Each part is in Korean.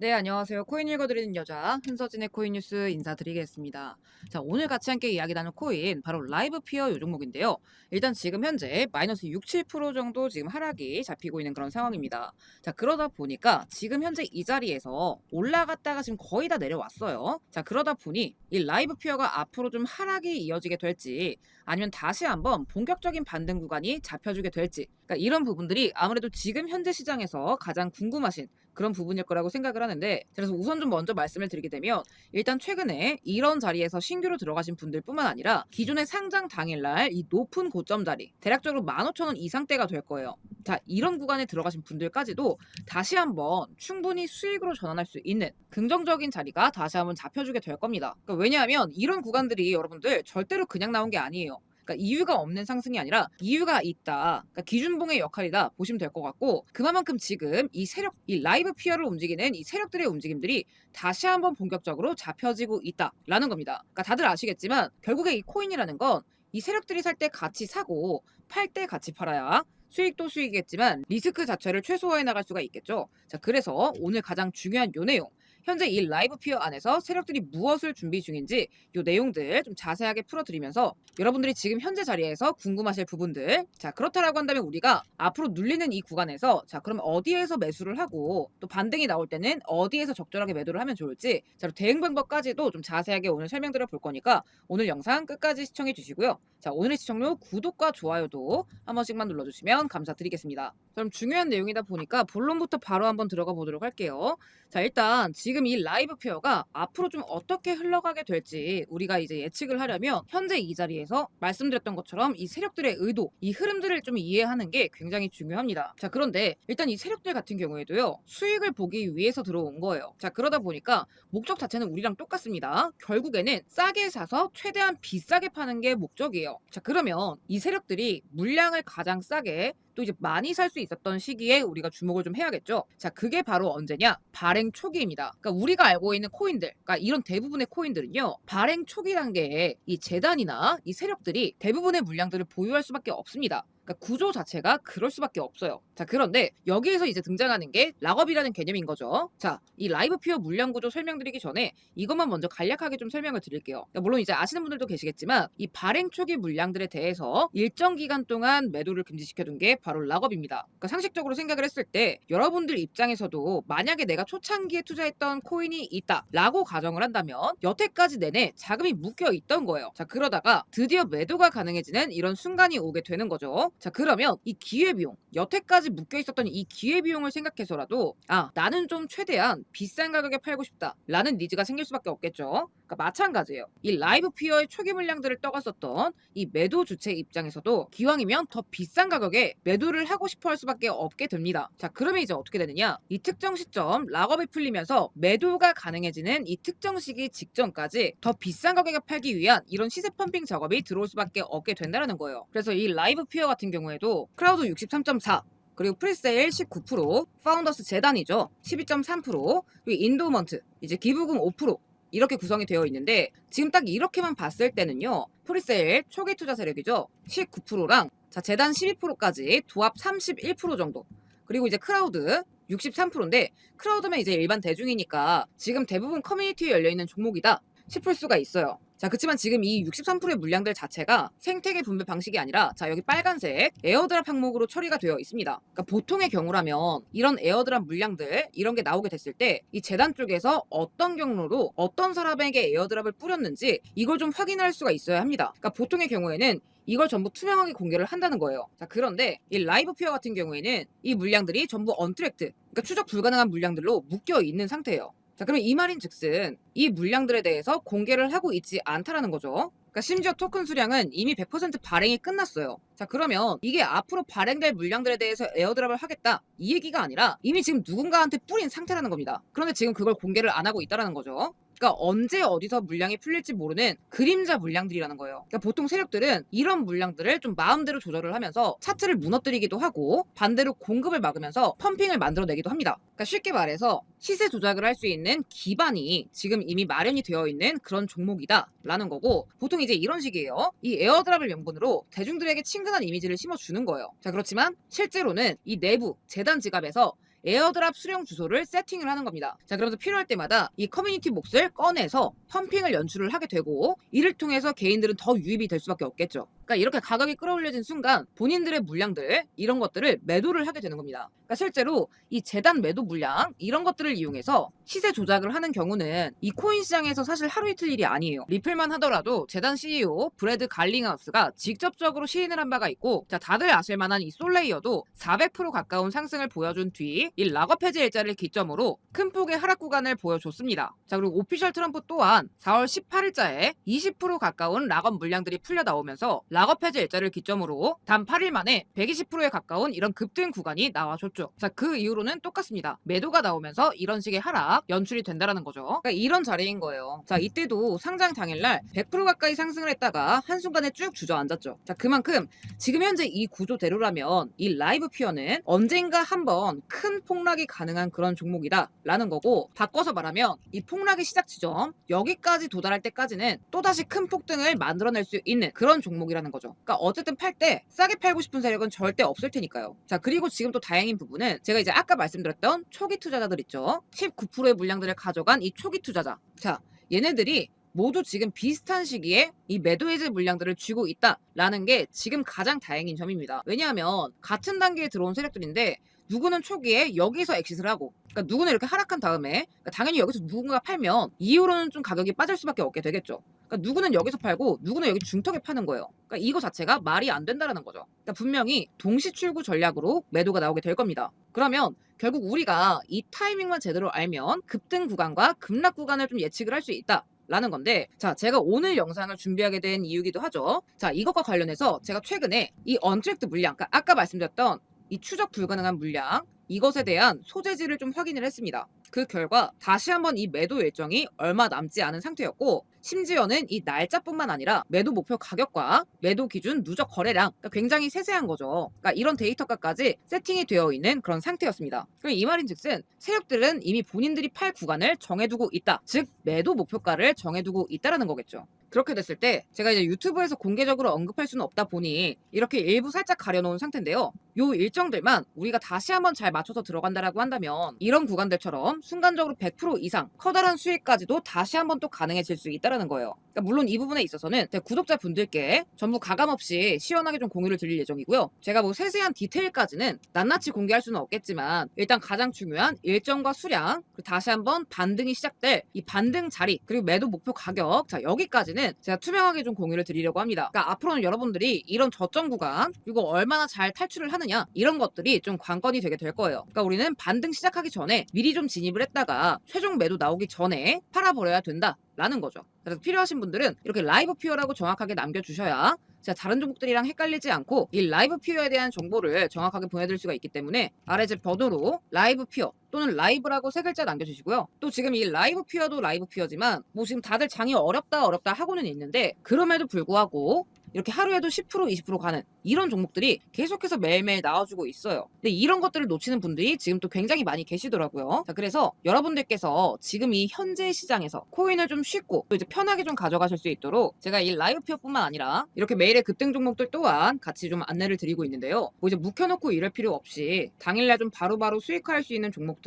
네, 안녕하세요. 코인 읽어드리는 여자 흔서진의 코인 뉴스 인사드리겠습니다. 자, 오늘 같이 함께 이야기 나눌 코인 바로 라이브 피어 요 종목인데요. 일단 지금 현재 마이너스 6, 7% 정도 지금 하락이 잡히고 있는 그런 상황입니다. 자, 그러다 보니까 지금 현재 이 자리에서 올라갔다가 지금 거의 다 내려왔어요. 자, 그러다 보니 이 라이브 피어가 앞으로 좀 하락이 이어지게 될지 아니면 다시 한번 본격적인 반등 구간이 잡혀주게 될지, 그러니까 이런 부분들이 아무래도 지금 현재 시장에서 가장 궁금하신 그런 부분일 거라고 생각을 하는데, 그래서 우선 좀 먼저 말씀을 드리게 되면 일단 최근에 이런 자리에서 신규로 들어가신 분들뿐만 아니라 기존의 상장 당일날 이 높은 고점 자리 대략적으로 15,000원 이상대가 될 거예요. 자, 이런 구간에 들어가신 분들까지도 다시 한번 충분히 수익으로 전환할 수 있는 긍정적인 자리가 다시 한번 잡혀주게 될 겁니다. 그러니까 왜냐하면 이런 구간들이 여러분들 절대로 그냥 나온 게 아니에요. 그러니까 이유가 없는 상승이 아니라 이유가 있다. 그러니까 기준봉의 역할이다 보시면 될 것 같고, 그만큼 지금 이 세력, 이 라이브 피어를 움직이는 이 세력들의 움직임들이 다시 한번 본격적으로 잡혀지고 있다라는 겁니다. 그러니까 다들 아시겠지만 결국에 이 코인이라는 건 이 세력들이 살 때 같이 사고 팔 때 같이 팔아야 수익도 수익이겠지만 리스크 자체를 최소화해 나갈 수가 있겠죠. 자, 그래서 오늘 가장 중요한 요 내용, 현재 이 라이브 피어 안에서 세력들이 무엇을 준비 중인지 요 내용들 좀 자세하게 풀어드리면서 여러분들이 지금 현재 자리에서 궁금하실 부분들, 자 그렇다라고 한다면 우리가 앞으로 눌리는 이 구간에서 자 그럼 어디에서 매수를 하고 또 반등이 나올 때는 어디에서 적절하게 매도를 하면 좋을지, 자 대응 방법까지도 좀 자세하게 오늘 설명드려 볼 거니까 오늘 영상 끝까지 시청해 주시고요. 자, 오늘의 시청료 구독과 좋아요도 한 번씩만 눌러주시면 감사드리겠습니다. 그럼 중요한 내용이다 보니까 본론부터 바로 한번 들어가 보도록 할게요. 자, 일단 지금 이 라이브 페어가 앞으로 좀 어떻게 흘러가게 될지 우리가 이제 예측을 하려면 현재 이 자리에서 말씀드렸던 것처럼 이 세력들의 의도, 이 흐름들을 좀 이해하는 게 굉장히 중요합니다. 자, 그런데 일단 이 세력들 같은 경우에도요, 수익을 보기 위해서 들어온 거예요. 자, 그러다 보니까 목적 자체는 우리랑 똑같습니다. 결국에는 싸게 사서 최대한 비싸게 파는 게 목적이에요. 자, 그러면 이 세력들이 물량을 가장 싸게 또 이제 많이 살 수 있었던 시기에 우리가 주목을 좀 해야겠죠. 자, 그게 바로 언제냐? 발행 초기입니다. 그러니까 우리가 알고 있는 코인들, 그러니까 이런 대부분의 코인들은요, 발행 초기 단계에 이 재단이나 이 세력들이 대부분의 물량들을 보유할 수밖에 없습니다. 그러니까 구조 자체가 그럴 수밖에 없어요. 자, 그런데 여기에서 이제 등장하는 게 락업이라는 개념인 거죠. 자, 이 라이브 피어 물량 구조 설명드리기 전에 이것만 먼저 간략하게 좀 설명을 드릴게요. 그러니까 물론 이제 아시는 분들도 계시겠지만 이 발행 초기 물량들에 대해서 일정 기간 동안 매도를 금지시켜둔 게 바로 락업입니다. 그러니까 상식적으로 생각을 했을 때 여러분들 입장에서도 만약에 내가 초창기에 투자했던 코인이 있다라고 가정을 한다면 여태까지 내내 자금이 묶여 있던 거예요. 자, 그러다가 드디어 매도가 가능해지는 이런 순간이 오게 되는 거죠. 자, 그러면 이 기회비용, 여태까지 묶여 있었던 이 기회비용을 생각해서라도 나는 좀 최대한 비싼 가격에 팔고 싶다라는 니즈가 생길 수밖에 없겠죠. 그러니까 마찬가지예요. 이 라이브 피어의 초기 물량들을 떠갔었던 이 매도 주체 입장에서도 기왕이면 더 비싼 가격에 매도를 하고 싶어 할 수밖에 없게 됩니다. 자, 그러면 이제 어떻게 되느냐? 이 특정 시점 락업이 풀리면서 매도가 가능해지는 이 특정 시기 직전까지 더 비싼 가격에 팔기 위한 이런 시세 펌핑 작업이 들어올 수밖에 없게 된다는 거예요. 그래서 이 라이브 피어 같은 경우에도 크라우드 63.4, 그리고 프리세일 19%, 파운더스 재단이죠 12.3%, 그리고 인도먼트 이제 기부금 5% 이렇게 구성이 되어 있는데, 지금 딱 이렇게만 봤을 때는요, 프리세일 초기 투자 세력이죠 19%랑 자 재단 12%까지 도합 31% 정도, 그리고 이제 크라우드 63%인데 크라우드면 이제 일반 대중이니까 지금 대부분 커뮤니티에 열려있는 종목이다 싶을 수가 있어요. 자, 그렇지만 지금 이 63%의 물량들 자체가 생태계 분배 방식이 아니라 자 여기 빨간색 에어드랍 항목으로 처리가 되어 있습니다. 그러니까 보통의 경우라면 이런 에어드랍 물량들 이런 게 나오게 됐을 때 이 재단 쪽에서 어떤 경로로 어떤 사람에게 에어드랍을 뿌렸는지 이걸 좀 확인할 수가 있어야 합니다. 그러니까 보통의 경우에는 이걸 전부 투명하게 공개를 한다는 거예요. 자, 그런데 이 라이브 피어 같은 경우에는 이 물량들이 전부 언트랙트, 그러니까 추적 불가능한 물량들로 묶여 있는 상태예요. 자, 그러면 이 말인 즉슨 이 물량들에 대해서 공개를 하고 있지 않다라는 거죠. 그러니까 심지어 토큰 수량은 이미 100% 발행이 끝났어요. 자, 그러면 이게 앞으로 발행될 물량들에 대해서 에어드랍을 하겠다 이 얘기가 아니라 이미 지금 누군가한테 뿌린 상태라는 겁니다. 그런데 지금 그걸 공개를 안 하고 있다라는 거죠. 그러니까 언제 어디서 물량이 풀릴지 모르는 그림자 물량들이라는 거예요. 그러니까 보통 세력들은 이런 물량들을 좀 마음대로 조절을 하면서 차트를 무너뜨리기도 하고 반대로 공급을 막으면서 펌핑을 만들어내기도 합니다. 그러니까 쉽게 말해서 시세 조작을 할 수 있는 기반이 지금 이미 마련이 되어 있는 그런 종목이다라는 거고, 보통 이제 이런 식이에요. 이 에어드랍을 명분으로 대중들에게 친근한 이미지를 심어주는 거예요. 자, 그렇지만 실제로는 이 내부 재단 지갑에서 에어드랍 수령 주소를 세팅을 하는 겁니다. 자, 그러면서 필요할 때마다 이 커뮤니티 몫을 꺼내서 펌핑을 연출을 하게 되고, 이를 통해서 개인들은 더 유입이 될 수밖에 없겠죠. 그러니까 이렇게 가격이 끌어올려진 순간 본인들의 물량들, 이런 것들을 매도를 하게 되는 겁니다. 그러니까 실제로 이 재단 매도 물량, 이런 것들을 이용해서 시세 조작을 하는 경우는 이 코인 시장에서 사실 하루 이틀 일이 아니에요. 리플만 하더라도 재단 CEO 브래드 갈링하우스가 직접적으로 시인을 한 바가 있고, 자, 다들 아실 만한 이 솔레이어도 400% 가까운 상승을 보여준 뒤 이 락업 해제 일자를 기점으로 큰 폭의 하락 구간을 보여줬습니다. 자, 그리고 오피셜 트럼프 또한 4월 18일자에 20% 가까운 락업 물량들이 풀려 나오면서 락업 해제 일자를 기점으로 단 8일 만에 120%에 가까운 이런 급등 구간이 나와줬죠. 자, 그 이후로는 똑같습니다. 매도가 나오면서 이런 식의 하락 연출이 된다라는 거죠. 그러니까 이런 자리인 거예요. 자, 이때도 상장 당일날 100% 가까이 상승을 했다가 한순간에 쭉 주저앉았죠. 자, 그만큼 지금 현재 이 구조대로라면 이 라이브 피어는 언젠가 한번 큰 폭락이 가능한 그런 종목이다 라는 거고, 바꿔서 말하면 이 폭락의 시작 지점 여기까지 도달할 때까지는 또다시 큰 폭등을 만들어낼 수 있는 그런 종목이라는 거죠. 그러니까 어쨌든 팔 때 싸게 팔고 싶은 세력은 절대 없을 테니까요. 자, 그리고 지금 또 다행인 부분은 제가 이제 아까 말씀드렸던 초기 투자자들 있죠. 19%의 물량들을 가져간 이 초기 투자자. 자, 얘네들이 모두 지금 비슷한 시기에 이 매도 해제 물량들을 쥐고 있다라는 게 지금 가장 다행인 점입니다. 왜냐하면 같은 단계에 들어온 세력들인데 누구는 초기에 여기서 엑시트를 하고, 그러니까 누구는 이렇게 하락한 다음에, 그러니까 당연히 여기서 누군가 팔면 이후로는 좀 가격이 빠질 수밖에 없게 되겠죠. 그러니까 누구는 여기서 팔고 누구는 여기 중턱에 파는 거예요. 그러니까 이거 자체가 말이 안 된다라는 거죠. 그러니까 분명히 동시 출구 전략으로 매도가 나오게 될 겁니다. 그러면 결국 우리가 이 타이밍만 제대로 알면 급등 구간과 급락 구간을 좀 예측을 할 수 있다 라는 건데, 자, 제가 오늘 영상을 준비하게 된 이유기도 하죠. 자, 이것과 관련해서 제가 최근에 이 언트랙트 물량, 그러니까 아까 말씀드렸던 이 추적 불가능한 물량, 이것에 대한 소재지를 좀 확인을 했습니다. 그 결과 다시 한번 이 매도 일정이 얼마 남지 않은 상태였고, 심지어는 이 날짜뿐만 아니라 매도 목표 가격과 매도 기준 누적 거래량, 그러니까 굉장히 세세한 거죠. 그러니까 이런 데이터까지 세팅이 되어 있는 그런 상태였습니다. 그럼 이 말인즉슨 세력들은 이미 본인들이 팔 구간을 정해두고 있다, 즉 매도 목표가를 정해두고 있다라는 거겠죠. 그렇게 됐을 때 제가 이제 유튜브에서 공개적으로 언급할 수는 없다 보니 이렇게 일부 살짝 가려놓은 상태인데요. 요 일정들만 우리가 다시 한번 잘 맞춰서 들어간다라고 한다면 이런 구간들처럼 순간적으로 100% 이상 커다란 수익까지도 다시 한번 또 가능해질 수 있다라는 거예요. 그러니까 물론 이 부분에 있어서는 제 구독자분들께 전부 가감없이 시원하게 좀 공유를 드릴 예정이고요. 제가 뭐 세세한 디테일까지는 낱낱이 공개할 수는 없겠지만 일단 가장 중요한 일정과 수량, 그리고 다시 한번 반등이 시작될 이 반등 자리, 그리고 매도 목표 가격, 자, 여기까지는 제가 투명하게 좀 공유를 드리려고 합니다. 그러니까 앞으로는 여러분들이 이런 저점 구간, 그리고 얼마나 잘 탈출을 하느냐, 이런 것들이 좀 관건이 되게 될 거예요. 그러니까 우리는 반등 시작하기 전에 미리 좀 진입을 했다가 최종 매도 나오기 전에 팔아버려야 된다 라는 거죠. 그래서 필요하신 분들은 이렇게 라이브 퓨어라고 정확하게 남겨주셔야 제가 다른 종목들이랑 헷갈리지 않고 이 라이브 퓨어에 대한 정보를 정확하게 보내드릴 수가 있기 때문에 아래 제 번호로 라이브 퓨어 또는 라이브라고 3글자 남겨주시고요. 또 지금 이 라이브 퓨어도 라이브 퓨어지만 뭐 지금 다들 장이 어렵다 하고는 있는데, 그럼에도 불구하고 이렇게 하루에도 10% 20% 가는 이런 종목들이 계속해서 매일매일 나와주고 있어요. 근데 이런 것들을 놓치는 분들이 지금 또 굉장히 많이 계시더라고요. 자, 그래서 여러분들께서 지금 이 현재 시장에서 코인을 좀 쉽고 또 이제 편하게 좀 가져가실 수 있도록 제가 이 라이브 퓨어뿐만 아니라 이렇게 매일의 급등 종목들 또한 같이 좀 안내를 드리고 있는데요. 뭐 이제 묵혀놓고 이럴 필요 없이 당일날 좀 바로바로 수익화할 수 있는 종목들,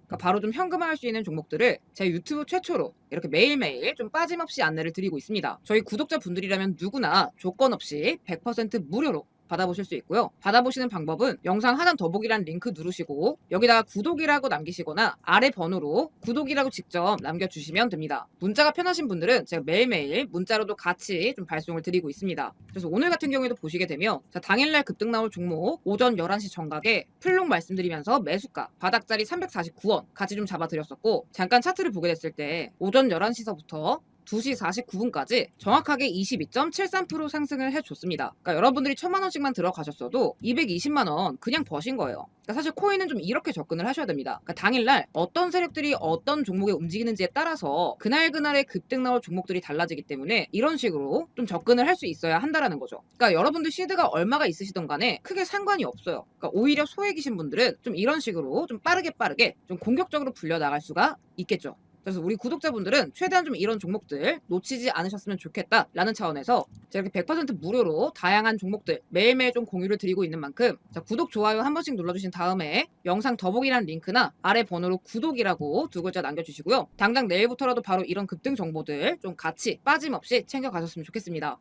그러니까 바로 좀 현금화할 수 있는 종목들을 제 유튜브 최초로 이렇게 매일매일 좀 빠짐없이 안내를 드리고 있습니다. 저희 구독자분들이라면 누구나 조건 없이 100% 무료로 받아보실 수 있고요. 받아보시는 방법은 영상 하단 더보기란 링크 누르시고 여기다가 구독이라고 남기시거나 아래 번호로 구독이라고 직접 남겨주시면 됩니다. 문자가 편하신 분들은 제가 매일매일 문자로도 같이 좀 발송을 드리고 있습니다. 그래서 오늘 같은 경우에도 보시게 되면 당일날 급등 나올 종목 오전 11시 정각에 풀롱 말씀드리면서 매수가 바닥자리 349원 같이 좀 잡아드렸었고, 잠깐 차트를 보게 됐을 때 오전 11시서부터 2시 49분까지 정확하게 22.73% 상승을 해줬습니다. 그러니까 여러분들이 1000만원씩만 들어가셨어도 220만원 그냥 버신 거예요. 그러니까 사실 코인은 좀 이렇게 접근을 하셔야 됩니다. 그러니까 당일날 어떤 세력들이 어떤 종목에 움직이는지에 따라서 그날그날의 급등 나올 종목들이 달라지기 때문에 이런 식으로 좀 접근을 할 수 있어야 한다라는 거죠. 그러니까 여러분들 시드가 얼마가 있으시던 간에 크게 상관이 없어요. 그러니까 오히려 소액이신 분들은 좀 이런 식으로 좀 빠르게 좀 공격적으로 불려 나갈 수가 있겠죠. 그래서 우리 구독자분들은 최대한 좀 이런 종목들 놓치지 않으셨으면 좋겠다라는 차원에서 제가 이렇게 100% 무료로 다양한 종목들 매일매일 좀 공유를 드리고 있는 만큼 자, 구독, 좋아요 한 번씩 눌러주신 다음에 영상 더보기란 링크나 아래 번호로 구독이라고 두 글자 남겨주시고요. 당장 내일부터라도 바로 이런 급등 정보들 좀 같이 빠짐없이 챙겨가셨으면 좋겠습니다.